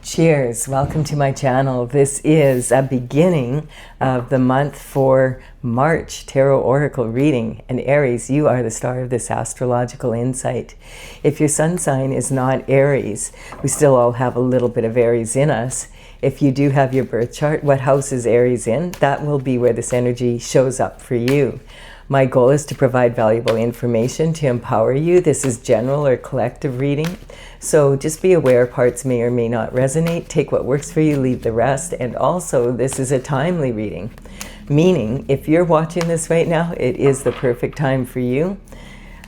Cheers, welcome to my channel. This is a beginning of the month for March Tarot Oracle reading. And Aries, you are the star of this astrological insight. If your sun sign is not Aries, we still all have a little bit of Aries in us. If you do have your birth chart, what house is Aries in? That will be where this energy shows up for you. My goal is to provide valuable information to empower you. This is general or collective reading. So just be aware parts may or may not resonate. Take what works for you, leave the rest. And also, this is a timely reading. Meaning, if you're watching this right now, it is the perfect time for you.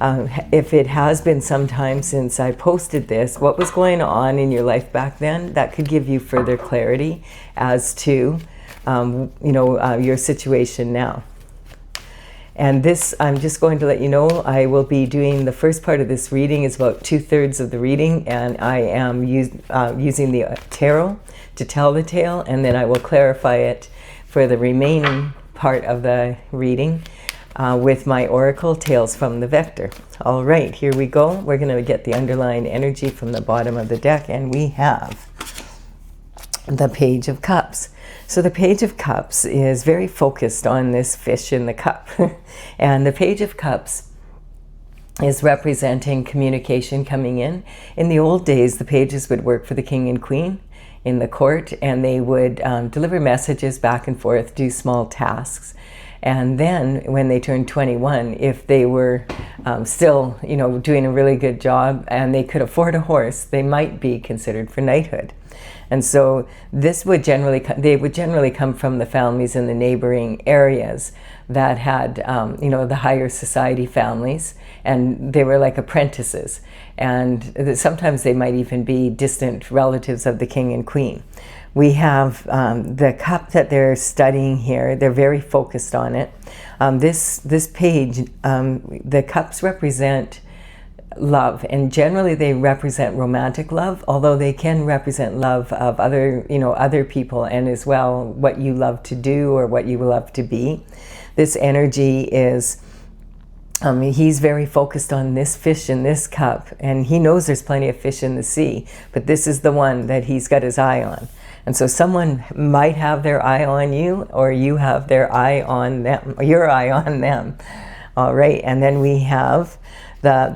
If it has been some time since I posted this, what was going on in your life back then, that could give you further clarity as to your situation now. And this, I'm just going to let you know, I will be doing the first part of this reading is about 2/3 of the reading, and I am using the tarot to tell the tale, and then I will clarify it for the remaining part of the reading with my oracle tales from the vector. All right, here we go. We're going to get the underlying energy from the bottom of the deck, and we have the Page of Cups. So the Page of Cups is very focused on this fish in the cup. And the Page of Cups is representing communication coming in. In the old days, the pages would work for the king and queen in the court, and they would deliver messages back and forth, do small tasks. And then when they turned 21, if they were still, doing a really good job and they could afford a horse, they might be considered for knighthood. And so this would they would generally come from the families in the neighboring areas that had, the higher society families, and they were like apprentices. And sometimes they might even be distant relatives of the king and queen. We have the cup that they're studying here. They're very focused on it. This page, the cups represent love, and generally they represent romantic love, although they can represent love of other people, and as well what you love to do or what you love to be. This energy is he's very focused on this fish in this cup, and he knows there's plenty of fish in the sea, but this is the one that he's got his eye on. And so someone might have their eye on you, or you have their eye on them, your eye on them. All right, and then we have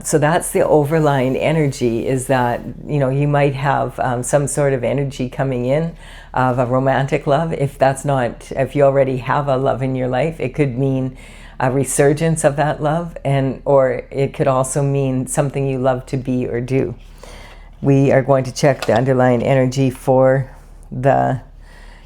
so that's the overlying energy, is that you might have some sort of energy coming in of a romantic love. If you already have a love in your life, it could mean a resurgence of that love, or it could also mean something you love to be or do. We are going to check the underlying energy for the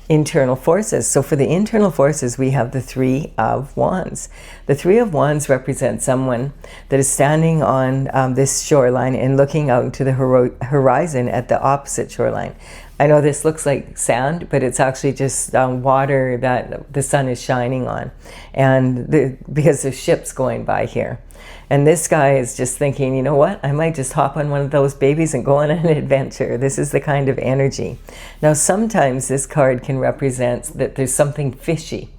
internal forces. So for the internal forces, we have the Three of Wands. The Three of Wands represents someone that is standing on this shoreline and looking out into the horizon at the opposite shoreline. I know this looks like sand, but it's actually just water that the sun is shining on, and because there's ships going by here. And this guy is just thinking, you know what, I might just hop on one of those babies and go on an adventure. This is the kind of energy. Now, sometimes this card can represent that there's something fishy,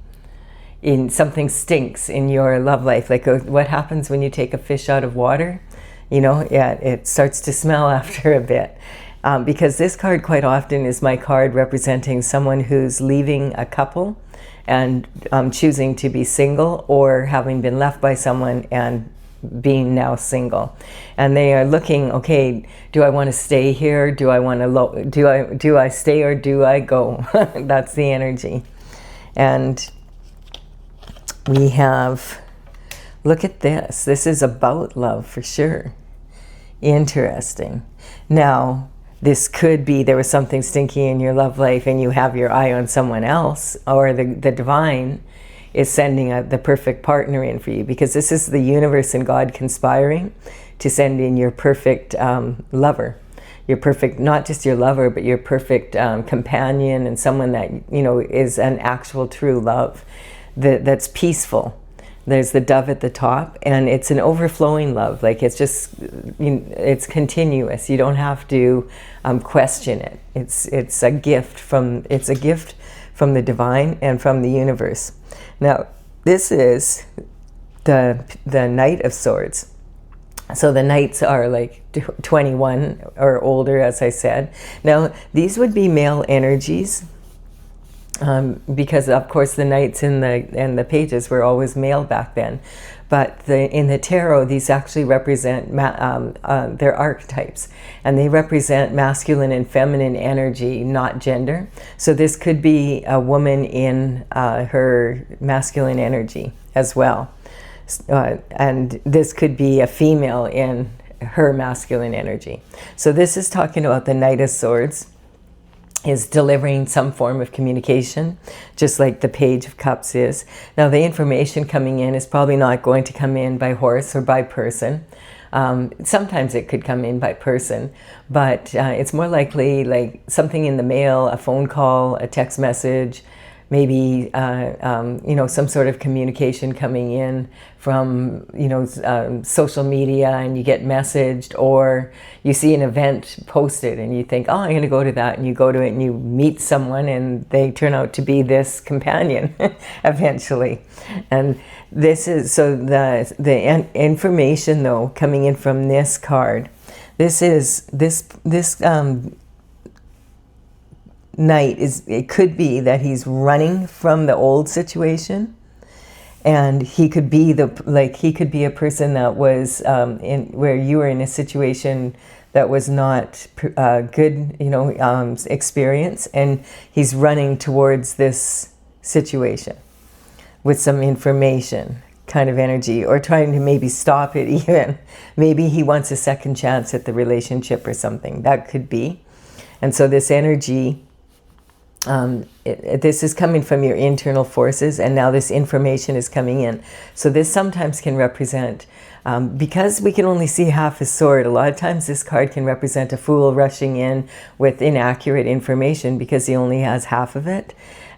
something stinks in your love life. Like what happens when you take a fish out of water? It starts to smell after a bit. Because this card quite often is my card representing someone who's leaving a couple and choosing to be single, or having been left by someone and being now single, and they are looking, okay, do I want to stay here? Do I want to do I stay or do I go? That's the energy. And we have, look at this. This is about love for sure. Interesting. Now, this could be there was something stinky in your love life and you have your eye on someone else, or the divine is sending the perfect partner in for you, because this is the universe and God conspiring to send in your perfect lover, your perfect, not just your lover, but your perfect companion, and someone that is an actual true love that's peaceful. There's the dove at the top, and it's an overflowing love. Like it's just, it's continuous. You don't have to question it. It's a gift from the divine and from the universe. Now, this is the Knight of Swords. So the knights are like 21 or older, as I said. Now, these would be male energies, because of course the knights and the pages were always male back then. But in the tarot, these actually represent their archetypes, and they represent masculine and feminine energy, not gender. So this could be a woman in her masculine energy as well. And this could be a female in her masculine energy. So this is talking about the Knight of Swords is delivering some form of communication, just like the Page of Cups is. Now, the information coming in is probably not going to come in by horse or by person. Sometimes it could come in by person, but it's more likely like something in the mail, a phone call, a text message, maybe some sort of communication coming in from social media, and you get messaged, or you see an event posted and you think, oh, I'm going to go to that, and you go to it and you meet someone and they turn out to be this companion eventually. And this is, so the information though coming in from this card, this Knight it could be that he's running from the old situation, and he could be a person that was where you were in a situation that was not good, experience, and he's running towards this situation with some information kind of energy, or trying to maybe stop it even. Maybe he wants a second chance at the relationship or something. That could be. And so this energy, this is coming from your internal forces, and now this information is coming in. So this sometimes can represent, because we can only see half his sword, a lot of times this card can represent a fool rushing in with inaccurate information because he only has half of it.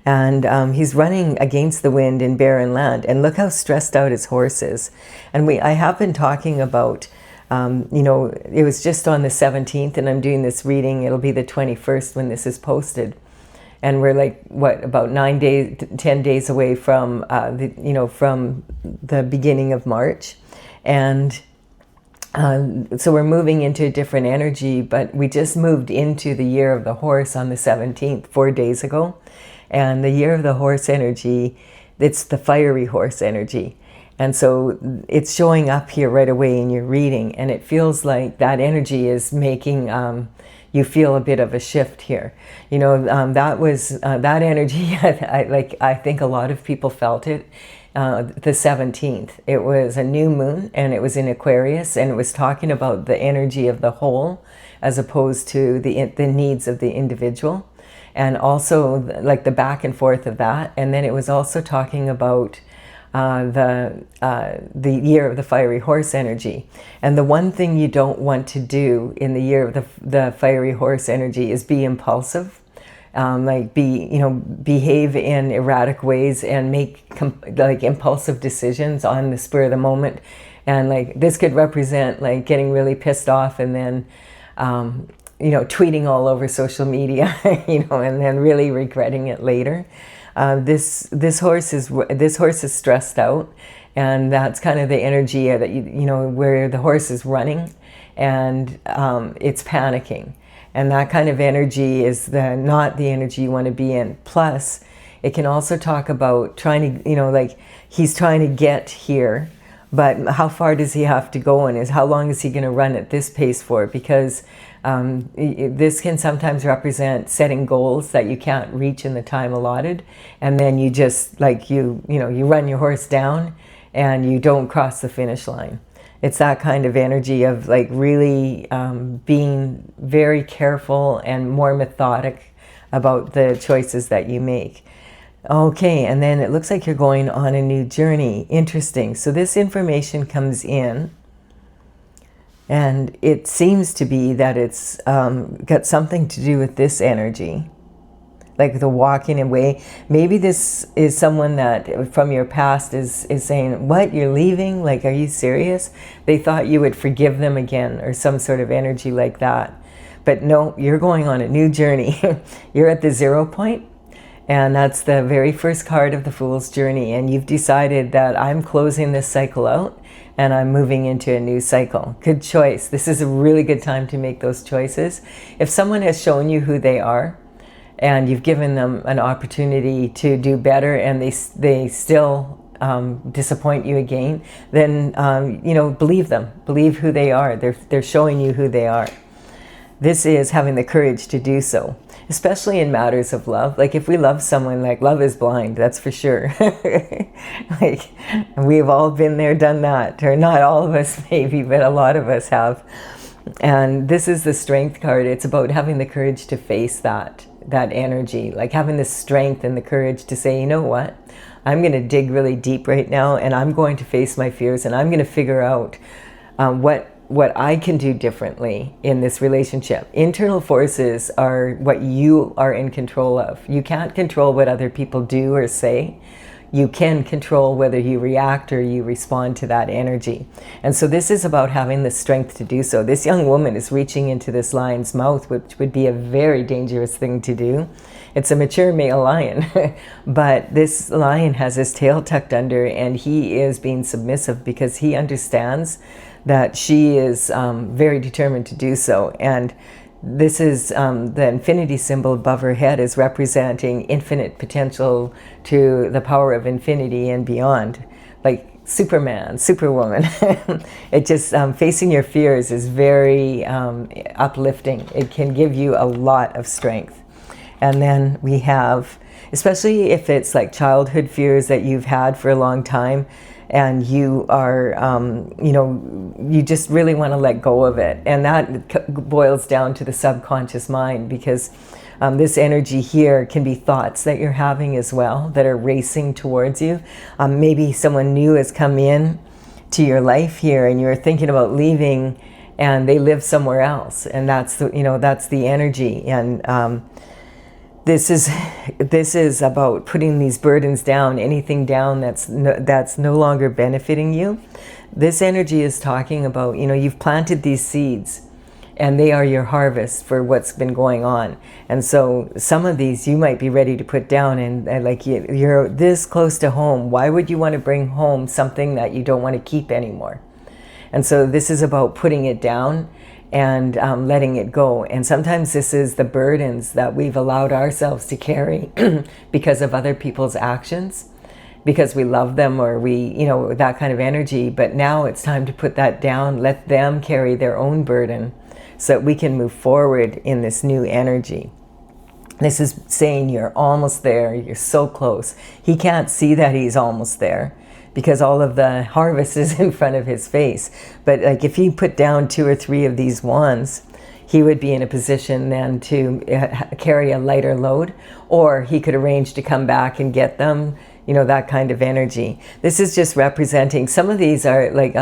And he's running against the wind in barren land. And look how stressed out his horse is. And I have been talking about, it was just on the 17th, and I'm doing this reading. It'll be the 21st when this is posted. And we're like, about 10 days away from, from the beginning of March. And so we're moving into a different energy, but we just moved into the year of the horse on the 17th, 4 days ago. And the year of the horse energy, it's the fiery horse energy. And so it's showing up here right away in your reading. And it feels like that energy is making you feel a bit of a shift here. That was that energy. I think a lot of people felt it. The 17th, it was a new moon, and it was in Aquarius, and it was talking about the energy of the whole as opposed to the needs of the individual, and also like the back and forth of that. And then it was also talking about the year of the fiery horse energy. And the one thing you don't want to do in the year of the fiery horse energy is be impulsive, behave in erratic ways and make impulsive decisions on the spur of the moment. And this could represent getting really pissed off and then tweeting all over social media, and then really regretting it later. This horse is stressed out, and that's kind of the energy that where the horse is running, and it's panicking, and that kind of energy is not the energy you want to be in. Plus, it can also talk about trying to he's trying to get here, but how far does he have to go, and how long is he going to run at this pace for? Because this can sometimes represent setting goals that you can't reach in the time allotted, and then you just you run your horse down and you don't cross the finish line. It's that kind of energy of really being very careful and more methodic about the choices that you make. Okay, and then it looks like you're going on a new journey. Interesting. So this information comes in, and it seems to be that it's got something to do with this energy, like the walking away. Maybe this is someone that from your past is saying, what, you're leaving? Are you serious? They thought you would forgive them again, or some sort of energy like that. But no, you're going on a new journey. You're at the 0 point. And that's the very first card of the Fool's Journey. And you've decided that I'm closing this cycle out, and I'm moving into a new cycle. Good choice. This is a really good time to make those choices. If someone has shown you who they are, and you've given them an opportunity to do better, and they still disappoint you again, then believe them. Believe who they are. They're showing you who they are. This is having the courage to do so, especially in matters of love. Like if we love someone, like love is blind, that's for sure. Like we've all been there, done that, or not all of us maybe, but a lot of us have. And this is the strength card. It's about having the courage to face that energy, like having the strength and the courage to say, you know what, I'm going to dig really deep right now, and I'm going to face my fears, and I'm going to figure out what I can do differently in this relationship. Internal forces are what you are in control of. You can't control what other people do or say. You can control whether you react or you respond to that energy. And so this is about having the strength to do so. This young woman is reaching into this lion's mouth, which would be a very dangerous thing to do. It's a mature male lion, but this lion has his tail tucked under, and he is being submissive because he understands that she is very determined to do so. And this is the infinity symbol above her head is representing infinite potential to the power of infinity and beyond, like Superman, Superwoman. It just, facing your fears is very uplifting. It can give you a lot of strength. And then we have, especially if it's like childhood fears that you've had for a long time, and you are, you just really want to let go of it. And that boils down to the subconscious mind, because this energy here can be thoughts that you're having as well that are racing towards you. Maybe someone new has come in to your life here, and you're thinking about leaving, and they live somewhere else, and that's the energy. And this is about putting these burdens down, anything down that's no longer benefiting you. This energy is talking about, you've planted these seeds, and they are your harvest for what's been going on. And so some of these you might be ready to put down, and like you're this close to home. Why would you want to bring home something that you don't want to keep anymore? And so this is about putting it down and letting it go. And sometimes this is the burdens that we've allowed ourselves to carry because of other people's actions, because we love them, or that kind of energy. But now it's time to put that down, let them carry their own burden, so that we can move forward in this new energy. This is saying you're almost there, you're so close. He can't see that he's almost there, because all of the harvest is in front of his face. But like if he put down 2 or 3 of these wands, he would be in a position then to carry a lighter load, or he could arrange to come back and get them, that kind of energy. This is just representing, some of these are like,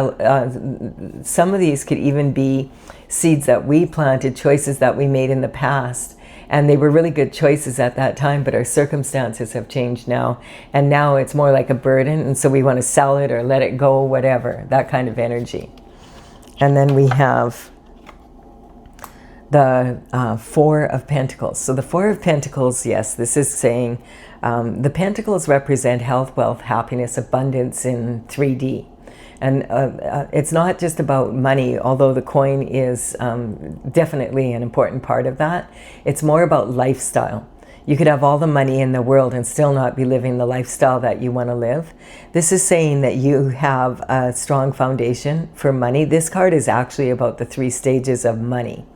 some of these could even be seeds that we planted, choices that we made in the past. And they were really good choices at that time, but our circumstances have changed now. And now it's more like a burden, and so we want to sell it or let it go, whatever, that kind of energy. And then we have the 4 of Pentacles. So the 4 of Pentacles, yes, this is saying the Pentacles represent health, wealth, happiness, abundance in 3D. And it's not just about money, although the coin is definitely an important part of that. It's more about lifestyle. You could have all the money in the world and still not be living the lifestyle that you want to live. This is saying that you have a strong foundation for money. This card is actually about the 3 stages of money.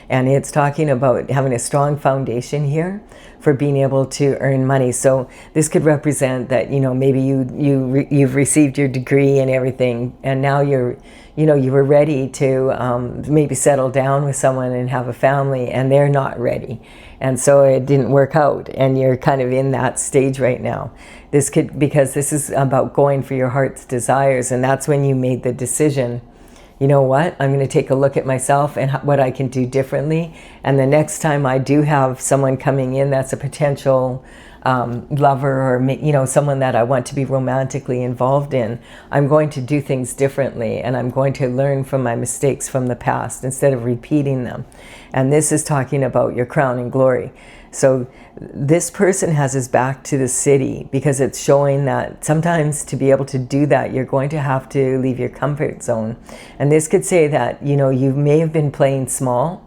And it's talking about having a strong foundation here for being able to earn money. So this could represent that, maybe you've received your degree and everything, and now you were ready to maybe settle down with someone and have a family, and they're not ready. And so it didn't work out, and you're kind of in that stage right now. Because this is about going for your heart's desires, and that's when you made the decision, you know what, I'm going to take a look at myself and what I can do differently. And the next time I do have someone coming in that's a potential lover, or someone that I want to be romantically involved in, I'm going to do things differently, and I'm going to learn from my mistakes from the past instead of repeating them. And this is talking about your crown and glory. So this person has his back to the city because it's showing that sometimes to be able to do that, you're going to have to leave your comfort zone. And this could say that, you may have been playing small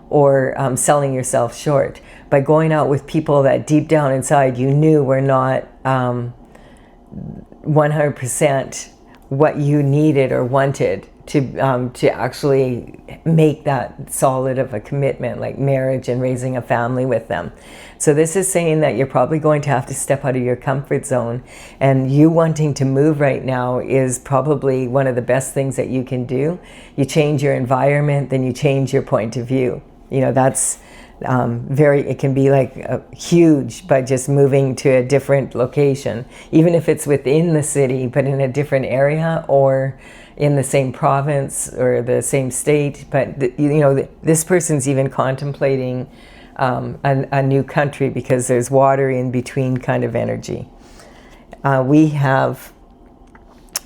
or selling yourself short by going out with people that deep down inside you knew were not 100% what you needed or wanted to actually make that solid of a commitment, like marriage and raising a family with them. So this is saying that you're probably going to have to step out of your comfort zone, and you wanting to move right now is probably one of the best things that you can do. You change your environment, then you change your point of view. That's it can be like huge by just moving to a different location, even if it's within the city, but in a different area or in the same province or the same state. But this person's even contemplating a new country because there's water in between kind of energy. We have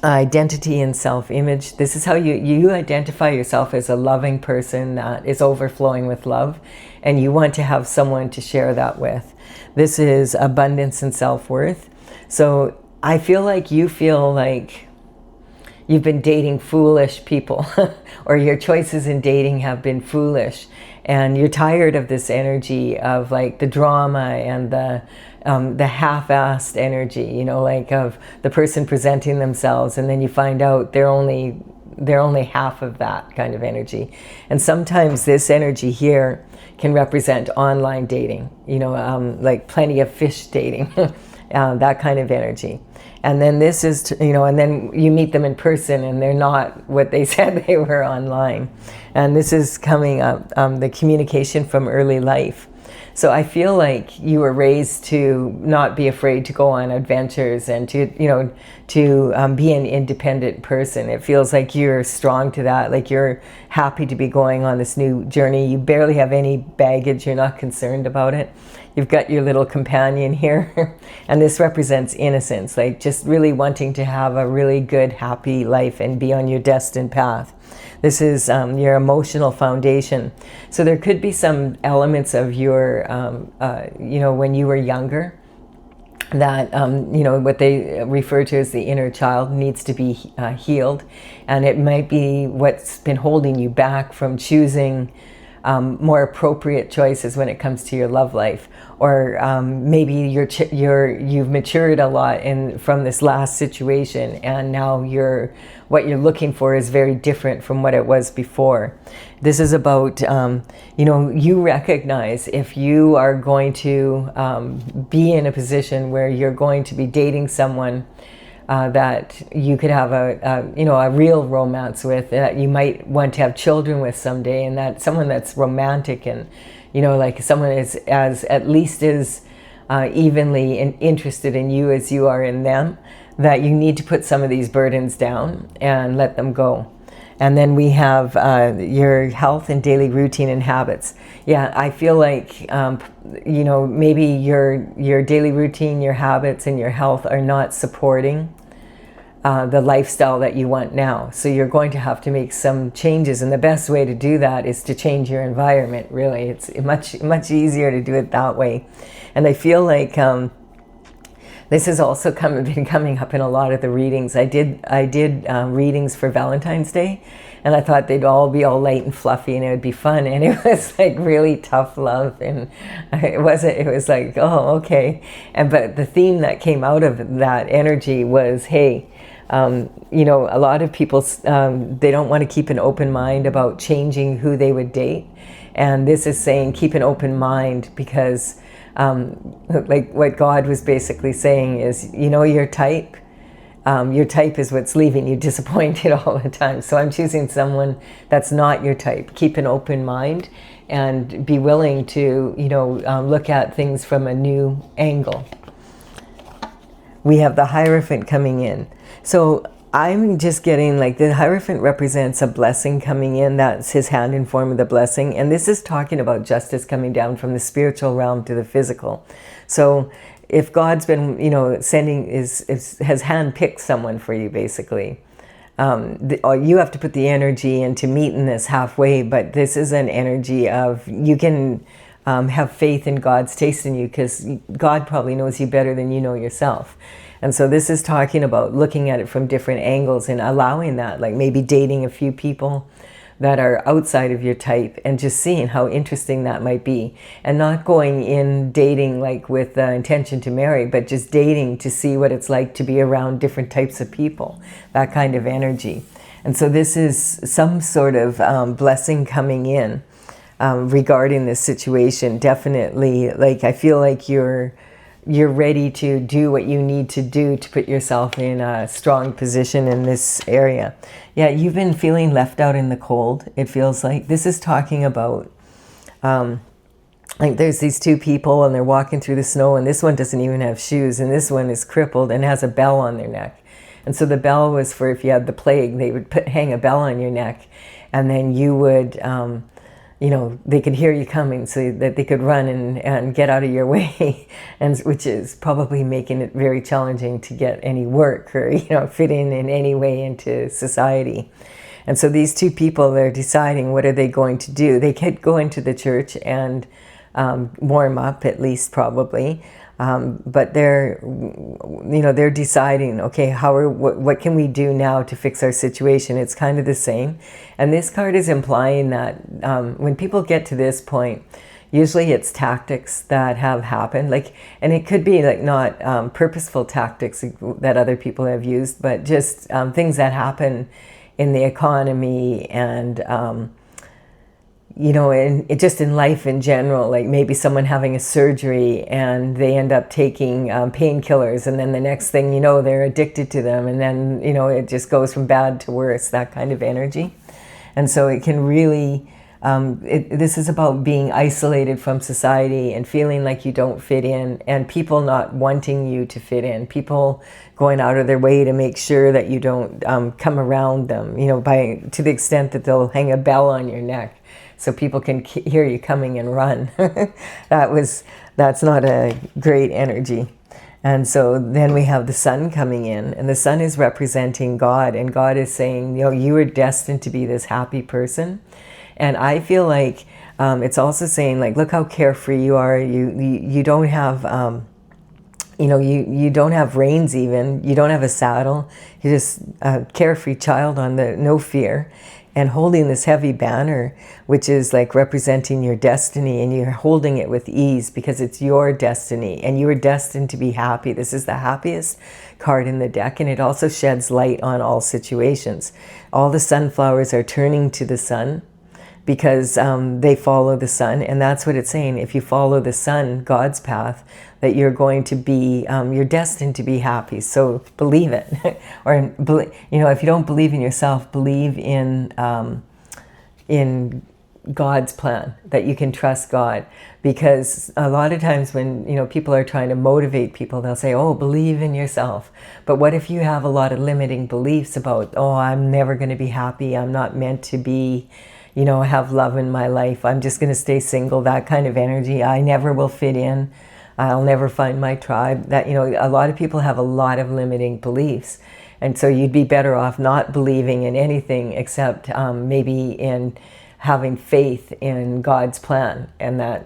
identity and self-image. This is how you identify yourself as a loving person that is overflowing with love, and you want to have someone to share that with. This is abundance and self-worth. So I feel like you've been dating foolish people or your choices in dating have been foolish, and you're tired of this energy of like the drama and the half-assed energy, of the person presenting themselves, and then you find out they're only half of that kind of energy. And sometimes this energy here can represent online dating, like plenty of fish dating, that kind of energy. And then this is, and then you meet them in person and they're not what they said they were online. And this is coming up, the communication from early life. So I feel like you were raised to not be afraid to go on adventures and to be an independent person. It feels like you're strong to that, like you're happy to be going on this new journey. You barely have any baggage. You're not concerned about it. You've got your little companion here. And this represents innocence, like just really wanting to have a really good, happy life and be on your destined path. This is your emotional foundation. So there could be some elements of your, when you were younger, that, what they refer to as the inner child needs to be healed. And it might be what's been holding you back from choosing more appropriate choices when it comes to your love life. Or maybe you've matured a lot from this last situation, and now what you're looking for is very different from what it was before. This is about, you recognize if you are going to be in a position where you're going to be dating someone that you could have a real romance with, that you might want to have children with someday, and that someone that's romantic and like someone is at least as evenly interested in you as you are in them, that you need to put some of these burdens down and let them go. And then we have your health and daily routine and habits. Yeah, I feel like, maybe your daily routine, your habits, and your health are not supporting the lifestyle that you want now. So you're going to have to make some changes. And the best way to do that is to change your environment, really. It's much easier to do it that way. And I feel like this has also been coming up in a lot of the readings. I did readings for Valentine's Day, and I thought they'd all be all light and fluffy and it would be fun, and it was like really tough love, and it was like, oh, okay. But the theme that came out of that energy was, hey, a lot of people, they don't want to keep an open mind about changing who they would date. And this is saying keep an open mind because like what God was basically saying is, your type is what's leaving you disappointed all the time. So I'm choosing someone that's not your type. Keep an open mind and be willing to, look at things from a new angle. We have the Hierophant coming in. So I'm just getting like the Hierophant represents a blessing coming in. That's his hand in form of the blessing. And this is talking about justice coming down from the spiritual realm to the physical. So if God's been, sending, has handpicked someone for you, basically. You have to put the energy into meeting this halfway, but this is an energy of, you can have faith in God's taste in you, because God probably knows you better than you know yourself. And so this is talking about looking at it from different angles and allowing that, like maybe dating a few people that are outside of your type and just seeing how interesting that might be, and not going in dating like with the intention to marry, but just dating to see what it's like to be around different types of people, that kind of energy. And so this is some sort of blessing coming in regarding this situation. Definitely, like, I feel like you're ready to do what you need to do to put yourself in a strong position in this area. Yeah, you've been feeling left out in the cold, it feels like. This is talking about, like, there's these two people and they're walking through the snow, and this one doesn't even have shoes, and this one is crippled and has a bell on their neck. And so the bell was for if you had the plague, they would hang a bell on your neck, and then you would... they could hear you coming so that they could run and get out of your way, and which is probably making it very challenging to get any work or, fit in any way into society. And so these two people, they're deciding what are they going to do. They could go into the church and warm up, at least probably. But they're deciding, okay, what can we do now to fix our situation? It's kind of the same. And this card is implying that when people get to this point, usually it's tactics that have happened, and it could be like not purposeful tactics that other people have used, but just things that happen in the economy and and just in life in general, like maybe someone having a surgery and they end up taking painkillers, and then the next thing you know, they're addicted to them, and then, it just goes from bad to worse, that kind of energy. And so it can really, this is about being isolated from society and feeling like you don't fit in, and people not wanting you to fit in, people going out of their way to make sure that you don't come around them, to the extent that they'll hang a bell on your neck so people can hear you coming and run. That's not a great energy. And so then we have the sun coming in, and the sun is representing God, and God is saying, you were destined to be this happy person. And I feel like it's also saying, like, look how carefree you are. You don't have, you don't have reins even. You don't have a saddle. You're just a carefree child on no fear, and holding this heavy banner, which is like representing your destiny, and you're holding it with ease because it's your destiny and you were destined to be happy. This is the happiest card in the deck, and it also sheds light on all situations. All the sunflowers are turning to the sun because they follow the sun, and that's what it's saying. If you follow the sun, God's path, that you're going to be, you're destined to be happy. So believe it. Or, if you don't believe in yourself, believe in God's plan, that you can trust God. Because a lot of times when, people are trying to motivate people, they'll say, oh, believe in yourself. But what if you have a lot of limiting beliefs about, oh, I'm never going to be happy, I'm not meant to be, have love in my life, I'm just going to stay single, that kind of energy, I never will fit in, I'll never find my tribe. That, a lot of people have a lot of limiting beliefs. And so you'd be better off not believing in anything except maybe in having faith in God's plan, and that,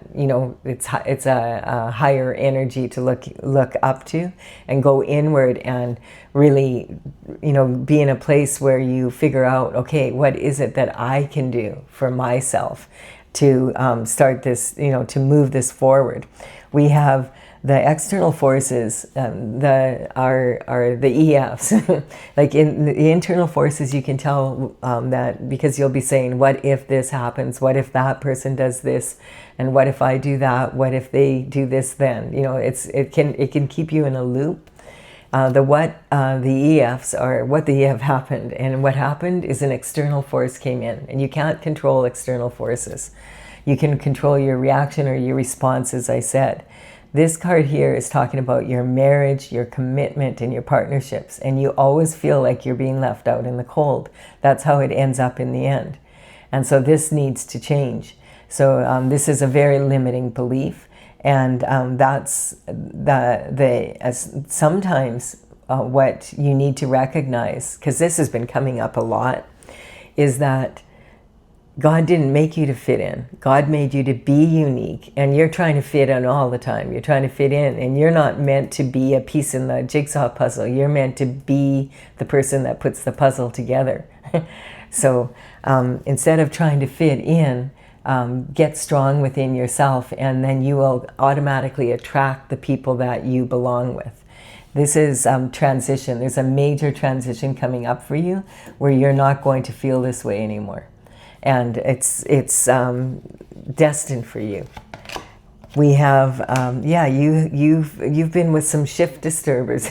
it's a higher energy to look up to and go inward and really, be in a place where you figure out, okay, what is it that I can do for myself to start this, to move this forward. We have the external forces are the EFs. Like in the internal forces, you can tell that because you'll be saying, what if this happens? What if that person does this? And what if I do that? What if they do this then? It can keep you in a loop. The EFs are what the EF happened. And what happened is an external force came in. And you can't control external forces. You can control your reaction or your response, as I said. This card here is talking about your marriage, your commitment, and your partnerships. And you always feel like you're being left out in the cold. That's how it ends up in the end. And so this needs to change. So this is a very limiting belief, and that's sometimes what you need to recognize, because this has been coming up a lot, is that God didn't make you to fit in. God made you to be unique, and you're trying to fit in all the time. You're trying to fit in, and you're not meant to be a piece in the jigsaw puzzle. You're meant to be the person that puts the puzzle together. So instead of trying to fit in, get strong within yourself, and then you will automatically attract the people that you belong with. This is transition. There's a major transition coming up for you where you're not going to feel this way anymore. And it's destined for you. We have, you've been with some shift disturbers.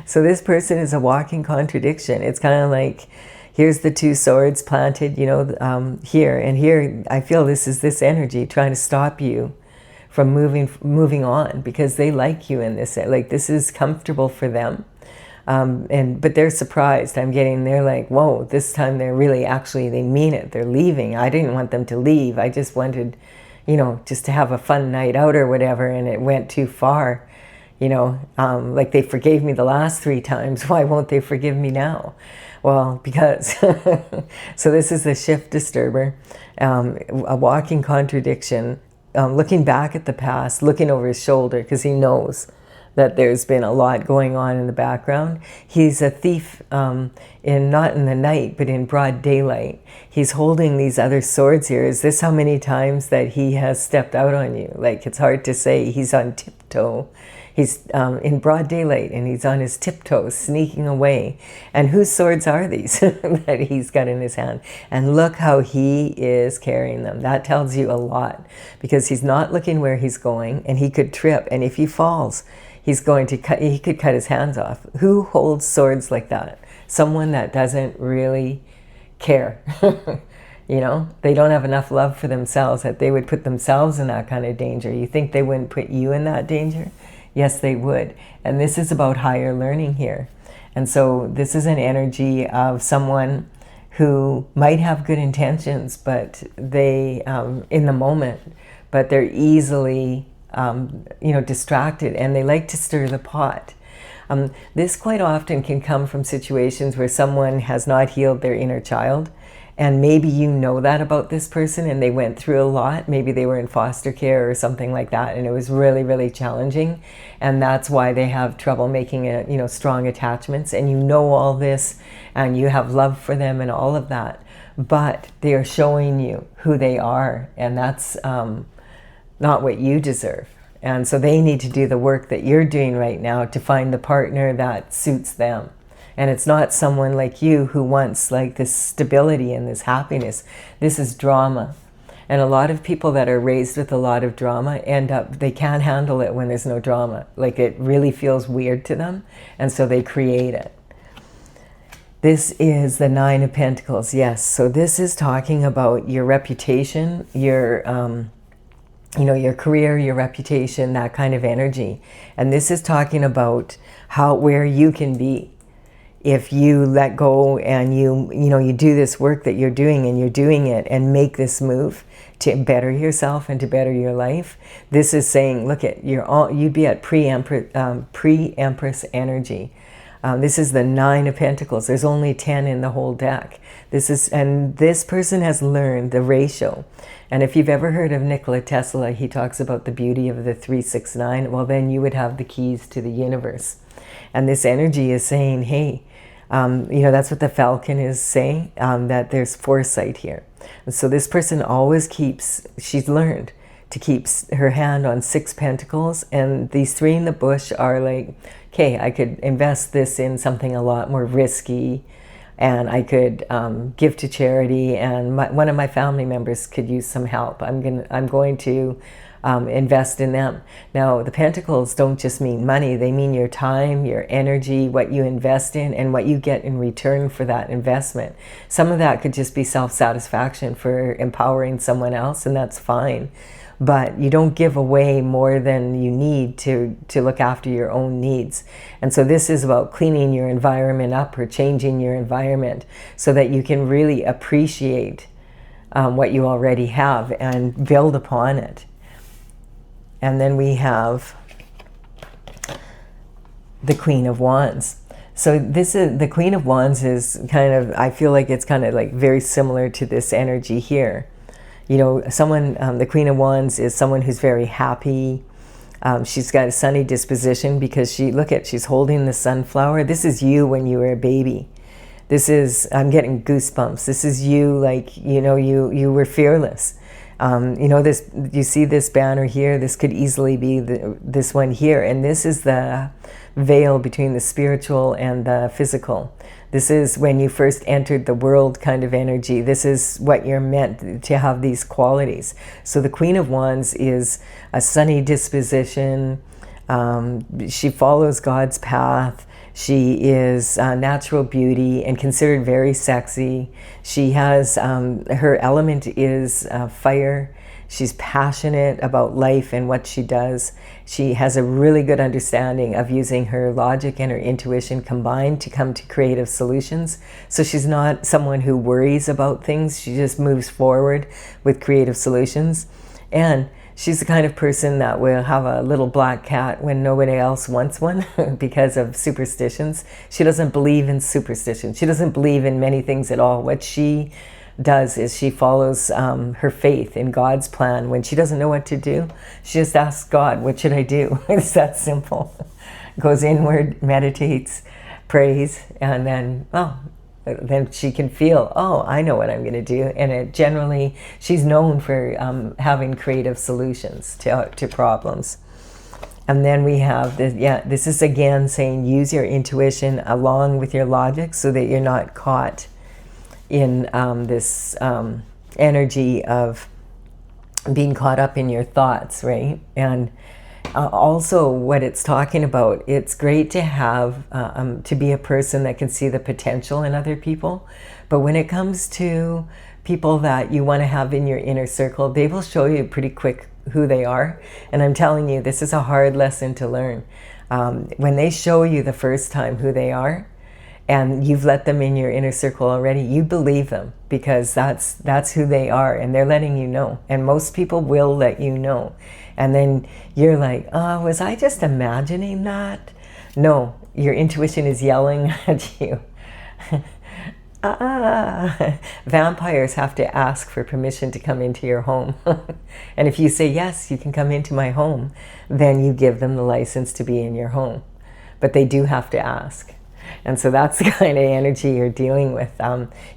So this person is a walking contradiction. It's kind of like, here's the two swords planted, here. And here, I feel this is this energy trying to stop you from moving on, because they like you in this. Like, this is comfortable for them. But they're surprised. They're like, whoa, this time they're really, actually, they mean it. They're leaving. I didn't want them to leave. I just wanted, just to have a fun night out or whatever, and it went too far. Like, they forgave me the last 3 times. Why won't they forgive me now? Well, because, so this is a shift disturber, a walking contradiction, looking back at the past, looking over his shoulder, because he knows that there's been a lot going on in the background. He's a thief, not in the night, but in broad daylight. He's holding these other swords here. Is this how many times that he has stepped out on you? Like, it's hard to say. He's on tiptoe. He's in broad daylight, and he's on his tiptoes, sneaking away. And whose swords are these that he's got in his hand? And look how he is carrying them. That tells you a lot, because he's not looking where he's going, and he could trip. And if he falls, he could cut his hands off. Who holds swords like that? Someone that doesn't really care. They don't have enough love for themselves that they would put themselves in that kind of danger. You think they wouldn't put you in that danger? Yes, they would. And this is about higher learning here. And so this is an energy of someone who might have good intentions, but they, in the moment, but they're easily distracted, and they like to stir the pot. This quite often can come from situations where someone has not healed their inner child, and maybe you know that about this person, and they went through a lot. Maybe they were in foster care or something like that, and it was really, really challenging, and that's why they have trouble making strong attachments. And you know all this, and you have love for them and all of that, but they are showing you who they are, and that's not what you deserve. And so they need to do the work that you're doing right now to find the partner that suits them. And it's not someone like you who wants like this stability and this happiness. This is drama. And a lot of people that are raised with a lot of drama they can't handle it when there's no drama. Like, it really feels weird to them, and so they create it. This is the 9 of Pentacles. Yes, so this is talking about your reputation, your career, your reputation, that kind of energy. And this is talking about where you can be if you let go and you do this work that you're doing, and you're doing it and make this move to better yourself and to better your life. This is saying, look at, you'd be at pre-Empress energy. This is the 9 of Pentacles. There's only 10 in the whole deck. And this person has learned the ratio. And if you've ever heard of Nikola Tesla, he talks about the beauty of the 369. Well, then you would have the keys to the universe. And this energy is saying, hey, that's what the falcon is saying, that there's foresight here. And so this person always she's learned to keep her hand on 6 pentacles, and these 3 in the bush are like, okay, I could invest this in something a lot more risky, and I could give to charity, and one of my family members could use some help. I'm going to invest in them. Now, the pentacles don't just mean money. They mean your time, your energy, what you invest in, and what you get in return for that investment. Some of that could just be self-satisfaction for empowering someone else, and that's fine. But you don't give away more than you need to look after your own needs. And so this is about cleaning your environment up or changing your environment so that you can really appreciate what you already have and build upon it. And then we have the Queen of Wands. So this is the Queen of Wands is kind of, I feel like it's kind of like very similar to this energy here. You know, someone, the Queen of Wands is someone who's very happy. She's got a sunny disposition because she's holding the sunflower. This is you when you were a baby. This is, I'm getting goosebumps. This is you, like, you know, you were fearless. You know, this, you see this banner here, this could easily be this one here. And this is the veil between the spiritual and the physical. This is when you first entered the world kind of energy. This is what you're meant to have, these qualities. So the Queen of Wands is a sunny disposition. She follows God's path. She is natural beauty and considered very sexy. She has, her element is fire. She's passionate about life and what she does. She has a really good understanding of using her logic and her intuition combined to come to creative solutions. So she's not someone who worries about things. She just moves forward with creative solutions. And she's the kind of person that will have a little black cat when nobody else wants one because of superstitions. She doesn't believe in superstitions. She doesn't believe in many things at all. What she does is she follows her faith in God's plan. When she doesn't know what to do, she just asks God, what should I do? It's that simple. Goes inward, meditates, prays, and then, then she can feel, oh, I know what I'm going to do. And it generally, she's known for having creative solutions to problems. And then we have this, this is again saying use your intuition along with your logic so that you're not caught in this energy of being caught up in your thoughts, right? And also what it's talking about, it's great to have, to be a person that can see the potential in other people. But when it comes to people that you want to have in your inner circle, they will show you pretty quick who they are. And I'm telling you, this is a hard lesson to learn. When they show you the first time who they are, and you've let them in your inner circle already, you believe them because that's who they are, and they're letting you know. And most people will let you know. And then you're like, oh, was I just imagining that? No, your intuition is yelling at you. Vampires have to ask for permission to come into your home. And if you say, yes, you can come into my home, then you give them the license to be in your home. But they do have to ask. And so that's the kind of energy you're dealing with.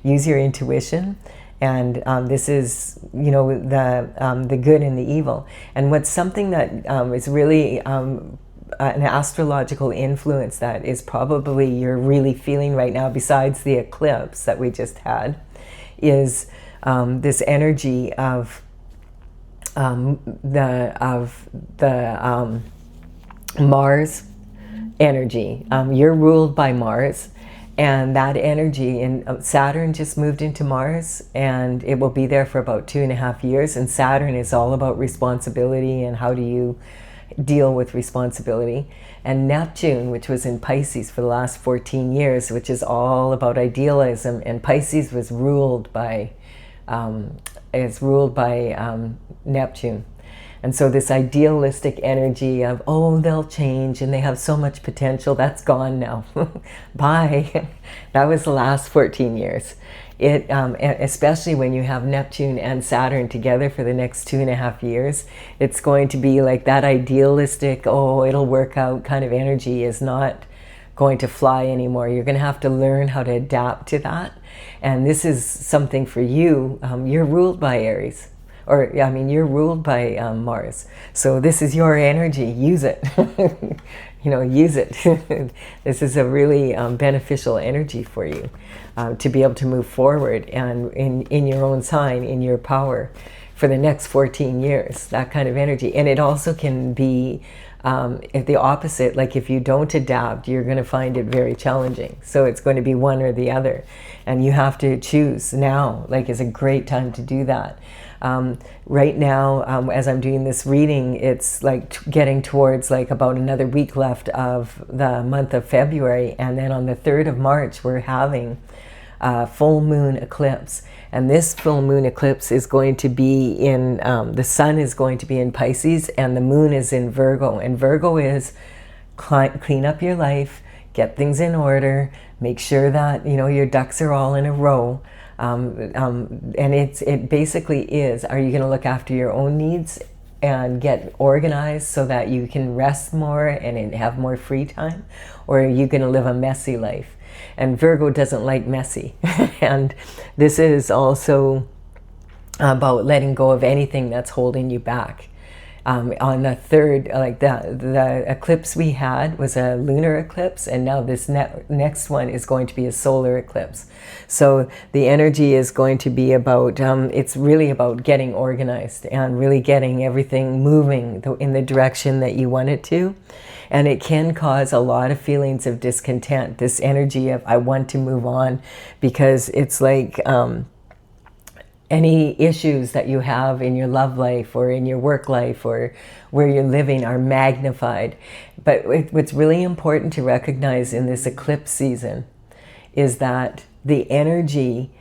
Use your intuition, and this is, you know, the good and the evil. And what's something that is really an astrological influence that is probably you're really feeling right now, besides the eclipse that we just had, is this energy of the Mars energy. You're ruled by Mars, and that energy, and Saturn just moved into Mars, and it will be there for about 2.5 years. And Saturn is all about responsibility and how do you deal with responsibility. And Neptune, which was in Pisces for the last 14 years, which is all about idealism, and Pisces was ruled by Neptune. And so this idealistic energy of, oh, they'll change and they have so much potential, that's gone now. Bye. That was the last 14 years. It, especially when you have Neptune and Saturn together for the next 2.5 years, it's going to be like that idealistic, oh, it'll work out kind of energy is not going to fly anymore. You're going to have to learn how to adapt to that. And this is something for you. You're ruled by Aries. Or, I mean, you're ruled by Mars. So this is your energy. Use it. You know, use it. This is a really beneficial energy for you to be able to move forward and in your own sign, in your power for the next 14 years, that kind of energy. And it also can be if the opposite, like if you don't adapt, you're going to find it very challenging. So it's going to be one or the other. And you have to choose now, like is a great time to do that. Right now, as I'm doing this reading, it's like getting towards like about another week left of the month of February. And then on the 3rd of March, we're having full moon eclipse. And this full moon eclipse is going to be in, the sun is going to be in Pisces and the moon is in Virgo. And Virgo is clean up your life, get things in order, make sure that, you know, your ducks are all in a row. And it basically is, are you going to look after your own needs and get organized so that you can rest more and have more free time? Or are you going to live a messy life? And Virgo doesn't like messy. And this is also about letting go of anything that's holding you back. On the third, like the eclipse we had was a lunar eclipse, and now this next one is going to be a solar eclipse. So the energy is going to be about, it's really about getting organized and really getting everything moving in the direction that you want it to. And it can cause a lot of feelings of discontent, this energy of I want to move on, because it's like, any issues that you have in your love life or in your work life or where you're living are magnified. But what's really important to recognize in this eclipse season is that the energy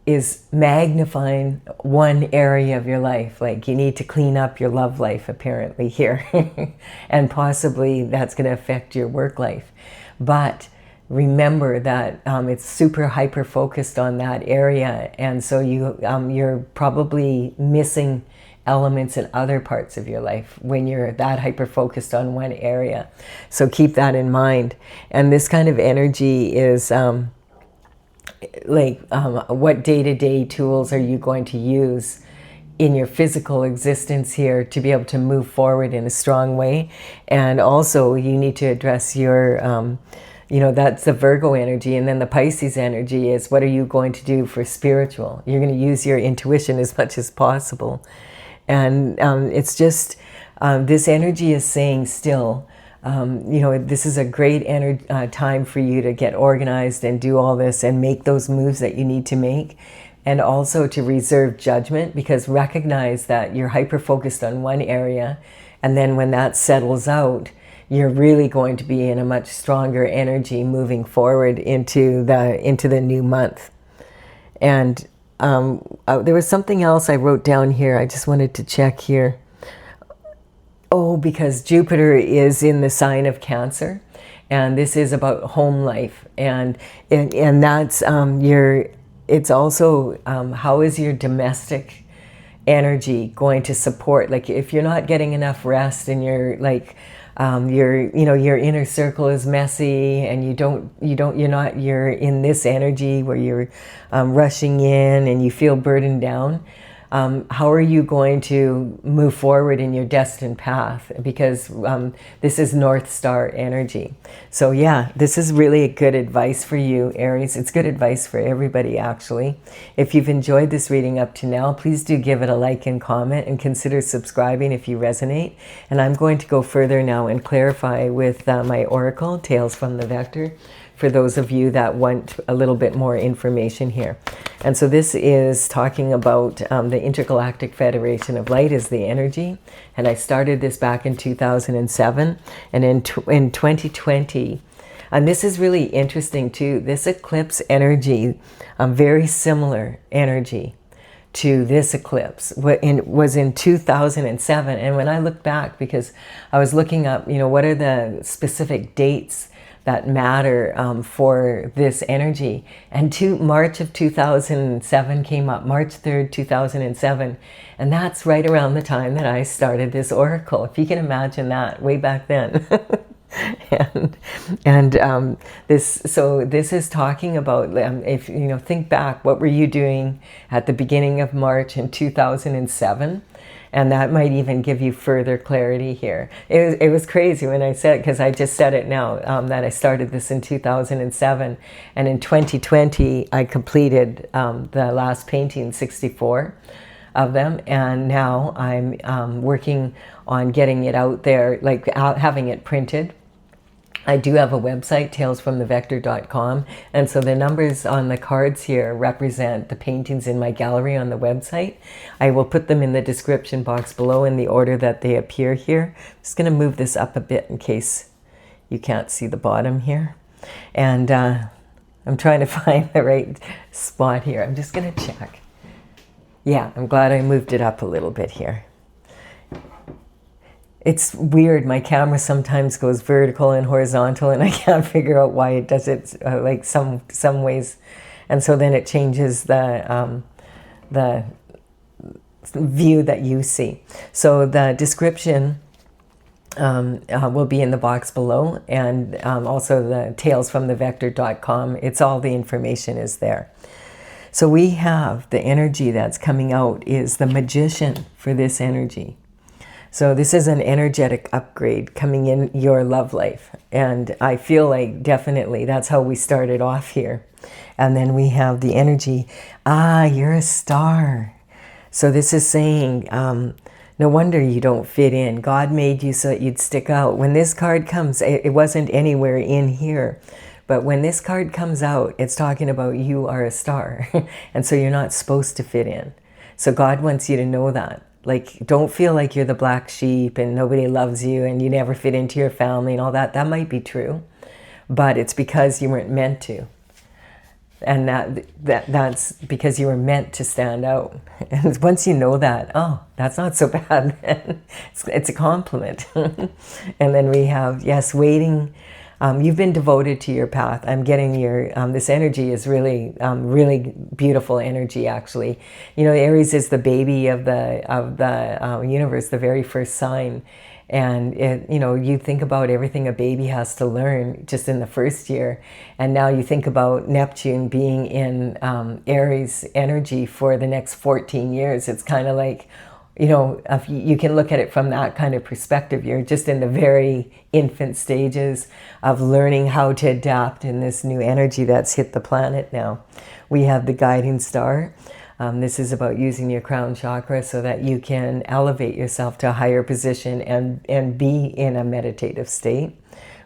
is magnifying one area of your life. Like you need to clean up your love life apparently here. And possibly that's going to affect your work life. But remember that it's super hyper focused on that area, and so you're probably missing elements in other parts of your life when you're that hyper focused on one area. So keep that in mind. And this kind of energy is what day-to-day tools are you going to use in your physical existence here to be able to move forward in a strong way. And also you need to address your you know, that's the Virgo energy. And then the Pisces energy is, what are you going to do for spiritual? You're going to use your intuition as much as possible. And it's just, this energy is saying still, you know, this is a great time for you to get organized and do all this and make those moves that you need to make. And also to reserve judgment, because recognize that you're hyper-focused on one area. And then when that settles out, you're really going to be in a much stronger energy moving forward into the new month. And there was something else I wrote down here. I just wanted to check here. Oh, because Jupiter is in the sign of Cancer, and this is about home life, and that's it's also how is your domestic energy going to support? Like if you're not getting enough rest and you're like your inner circle is messy and you're in this energy where you're rushing in and you feel burdened down, how are you going to move forward in your destined path? Because this is North Star energy. So yeah, this is really good advice for you, Aries. It's good advice for everybody, actually. If you've enjoyed this reading up to now, please do give it a like and comment, and consider subscribing if you resonate. And I'm going to go further now and clarify with my oracle, Tales from the Vector, for those of you that want a little bit more information here. And so this is talking about the Intergalactic Federation of Light is the energy. And I started this back in 2007. And in 2020, and this is really interesting too, this eclipse energy, very similar energy to this eclipse was in 2007. And when I look back, because I was looking up, you know, what are the specific dates that matter for this energy. And March of 2007 came up, March 3rd, 2007. And that's right around the time that I started this oracle. If you can imagine that, way back then. This is talking about, if you know, think back, what were you doing at the beginning of March in 2007? And that might even give you further clarity here. It was crazy when I said it, because I just said it now, that I started this in 2007. And in 2020, I completed the last painting, 64 of them. And now I'm working on getting it out there, like having it printed. I do have a website, talesfromthevector.com, and so the numbers on the cards here represent the paintings in my gallery on the website. I will put them in the description box below in the order that they appear here. I'm just going to move this up a bit in case you can't see the bottom here. And I'm trying to find the right spot here. I'm just going to check. Yeah, I'm glad I moved it up a little bit here. It's weird. My camera sometimes goes vertical and horizontal, and I can't figure out why it does it like some ways. And so then it changes the view that you see. So the description will be in the box below, and also the talesfromthevector.com. It's all the information is there. So we have the energy that's coming out is the magician for this energy. So this is an energetic upgrade coming in your love life. And I feel like definitely that's how we started off here. And then we have the energy, you're a star. So this is saying, no wonder you don't fit in. God made you so that you'd stick out. When this card comes, it wasn't anywhere in here. But when this card comes out, it's talking about you are a star. And so you're not supposed to fit in. So God wants you to know that. Like, don't feel like you're the black sheep and nobody loves you and you never fit into your family and all that. That might be true. But it's because you weren't meant to. And that's because you were meant to stand out. And once you know that, oh, that's not so bad, man. It's a compliment. And then we have, yes, waiting. You've been devoted to your path. I'm getting your, this energy is really, really beautiful energy, actually. You know, Aries is the baby of the universe, the very first sign. And, you know, you think about everything a baby has to learn just in the first year. And now you think about Neptune being in Aries energy for the next 14 years. It's kind of like, you know, if you can look at it from that kind of perspective. You're just in the very infant stages of learning how to adapt in this new energy that's hit the planet now. We have the guiding star. This is about using your crown chakra so that you can elevate yourself to a higher position and be in a meditative state.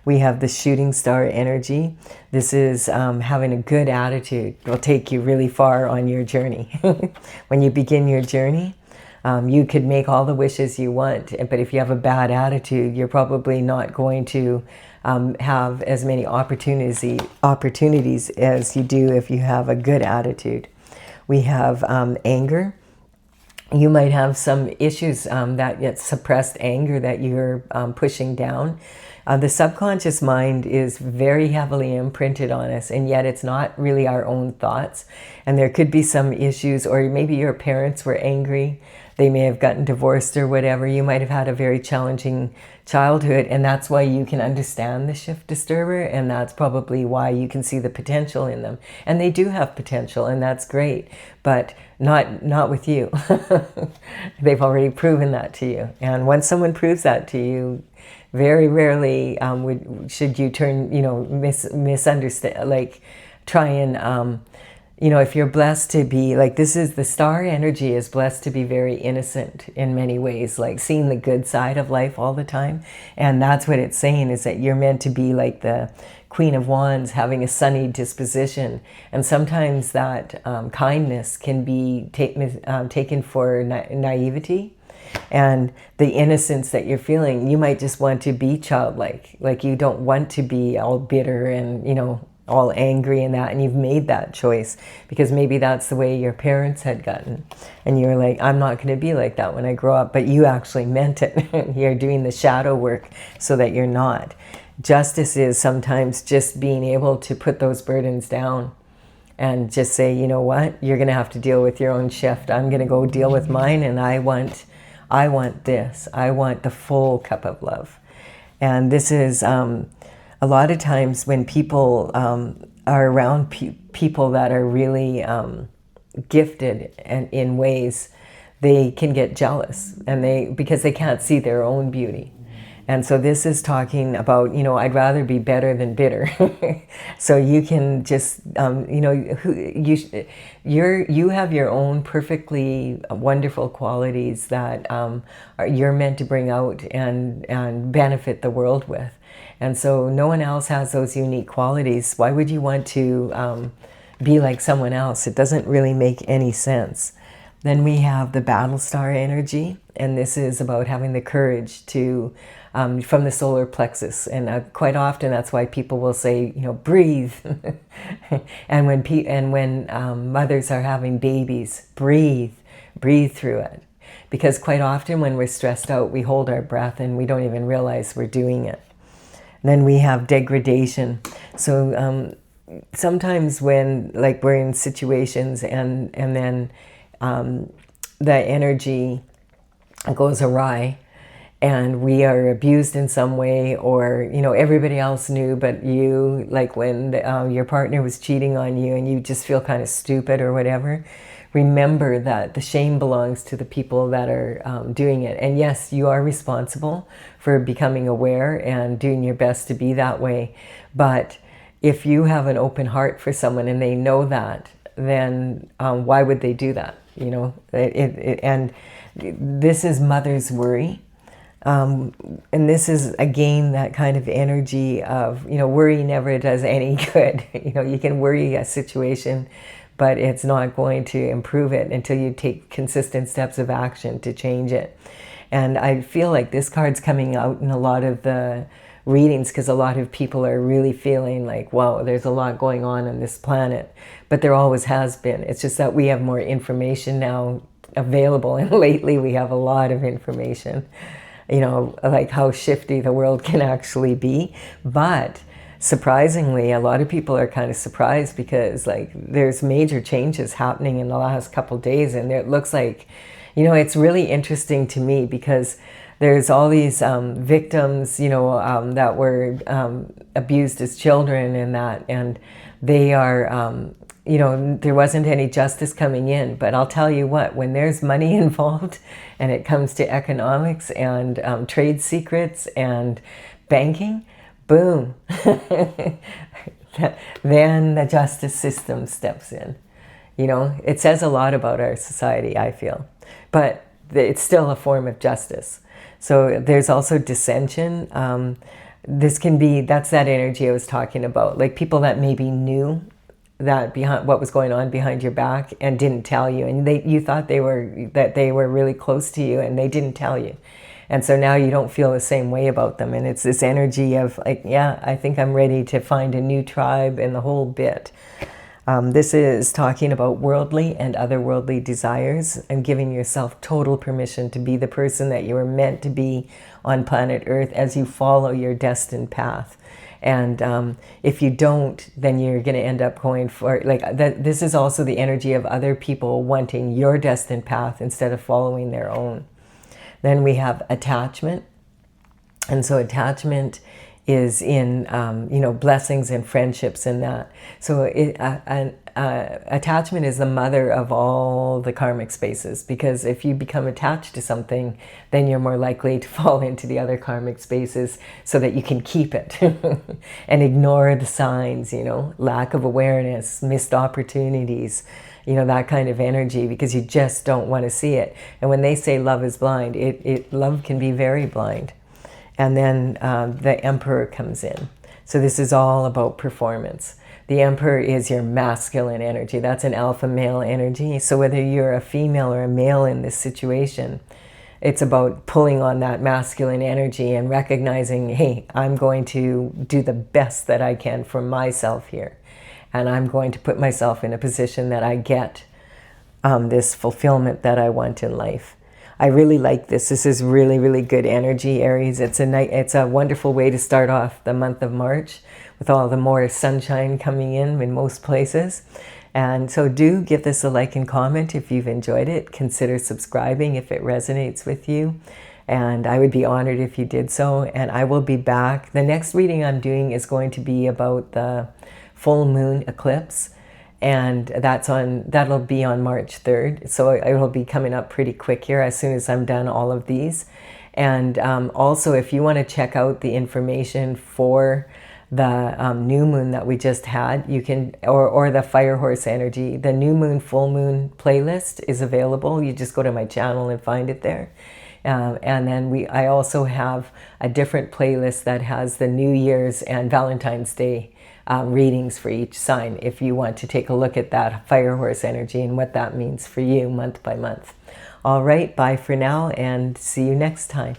We have the shooting star energy. This is having a good attitude. It will take you really far on your journey. When you begin your journey, you could make all the wishes you want, but if you have a bad attitude, you're probably not going to have as many opportunities as you do if you have a good attitude. We have anger. You might have some issues that suppressed anger that you're pushing down. The subconscious mind is very heavily imprinted on us, and yet it's not really our own thoughts. And there could be some issues, or maybe your parents were angry. They may have gotten divorced or whatever. You might have had a very challenging childhood, and that's why you can understand the shift disturber, and that's probably why you can see the potential in them. And they do have potential, and that's great, but not with you. They've already proven that to you. And once someone proves that to you, very rarely should you turn, you know, misunderstand, like try and, you know, if you're blessed to be, like, this is the star energy is blessed to be very innocent in many ways, like seeing the good side of life all the time. And that's what it's saying, is that you're meant to be like the Queen of Wands, having a sunny disposition. And sometimes that kindness can be taken for naivety. And the innocence that you're feeling, you might just want to be childlike. Like, you don't want to be all bitter and, you know, all angry and that, and you've made that choice because maybe that's the way your parents had gotten, and you're like, I'm not going to be like that when I grow up, but you actually meant it. You're doing the shadow work so that you're not. Justice is sometimes just being able to put those burdens down and just say, you know what, you're going to have to deal with your own shift. I'm going to go deal with mine, and I want this. I want the full cup of love. And this is a lot of times when people are around people that are really gifted and in ways, they can get jealous, and because they can't see their own beauty. And so this is talking about, you know, I'd rather be better than bitter. So you can just, you know, you have your own perfectly wonderful qualities that you're meant to bring out and benefit the world with. And so no one else has those unique qualities. Why would you want to be like someone else? It doesn't really make any sense. Then we have the battle star energy, and this is about having the courage to, from the solar plexus. And quite often that's why people will say, you know, breathe. And when mothers are having babies, breathe through it. Because quite often when we're stressed out, we hold our breath and we don't even realize we're doing it. Then we have degradation. So sometimes when like we're in situations and then the energy goes awry and we are abused in some way, or you know, everybody else knew but you, like when your partner was cheating on you and you just feel kind of stupid or whatever, remember that the shame belongs to the people that are doing it. And yes, you are responsible for becoming aware and doing your best to be that way. But if you have an open heart for someone and they know that, then why would they do that? You know, and this is mother's worry. And this is, again, that kind of energy of, you know, worry never does any good. You know, you can worry a situation, but it's not going to improve it until you take consistent steps of action to change it. And I feel like this card's coming out in a lot of the readings because a lot of people are really feeling like, wow, there's a lot going on this planet. But there always has been. It's just that we have more information now available, and lately we have a lot of information, you know, like how shifty the world can actually be. But surprisingly, a lot of people are kind of surprised because like there's major changes happening in the last couple of days, and it looks like, you know, it's really interesting to me because there's all these victims, you know, that were abused as children and they are, you know, there wasn't any justice coming in. But I'll tell you what, when there's money involved and it comes to economics and trade secrets and banking, boom, then the justice system steps in. You know, it says a lot about our society, I feel, but it's still a form of justice. So there's also dissension. This can be, that's that energy I was talking about, like people that maybe knew that behind what was going on behind your back and didn't tell you, and you thought they were really close to you and they didn't tell you. And so now you don't feel the same way about them. And it's this energy of like, yeah, I think I'm ready to find a new tribe and the whole bit. This is talking about worldly and otherworldly desires and giving yourself total permission to be the person that you were meant to be on planet Earth as you follow your destined path. And if you don't, then you're going to end up going for, like, this is also the energy of other people wanting your destined path instead of following their own. Then we have attachment. And so attachment is in, you know, blessings and friendships and that. So attachment is the mother of all the karmic spaces, because if you become attached to something, then you're more likely to fall into the other karmic spaces so that you can keep it and ignore the signs, you know, lack of awareness, missed opportunities, you know, that kind of energy, because you just don't want to see it. And when they say love is blind, love can be very blind. And then the Emperor comes in. So this is all about performance. The Emperor is your masculine energy. That's an alpha male energy. So whether you're a female or a male in this situation, it's about pulling on that masculine energy and recognizing, hey, I'm going to do the best that I can for myself here. And I'm going to put myself in a position that I get this fulfillment that I want in life. I really like this. This is really, really good energy, Aries. It's a wonderful way to start off the month of March with all the more sunshine coming in most places. And so do give this a like and comment if you've enjoyed it. Consider subscribing if it resonates with you. And I would be honored if you did so. And I will be back. The next reading I'm doing is going to be about the full moon eclipse. And that'll be on March 3rd. So it will be coming up pretty quick here as soon as I'm done all of these. And also, if you want to check out the information for the new moon that we just had, you can, or the fire horse energy, the new moon, full moon playlist is available. You just go to my channel and find it there. And then I also have a different playlist that has the New Year's and Valentine's Day readings for each sign, if you want to take a look at that fire horse energy and what that means for you month by month. All right, bye for now, and see you next time.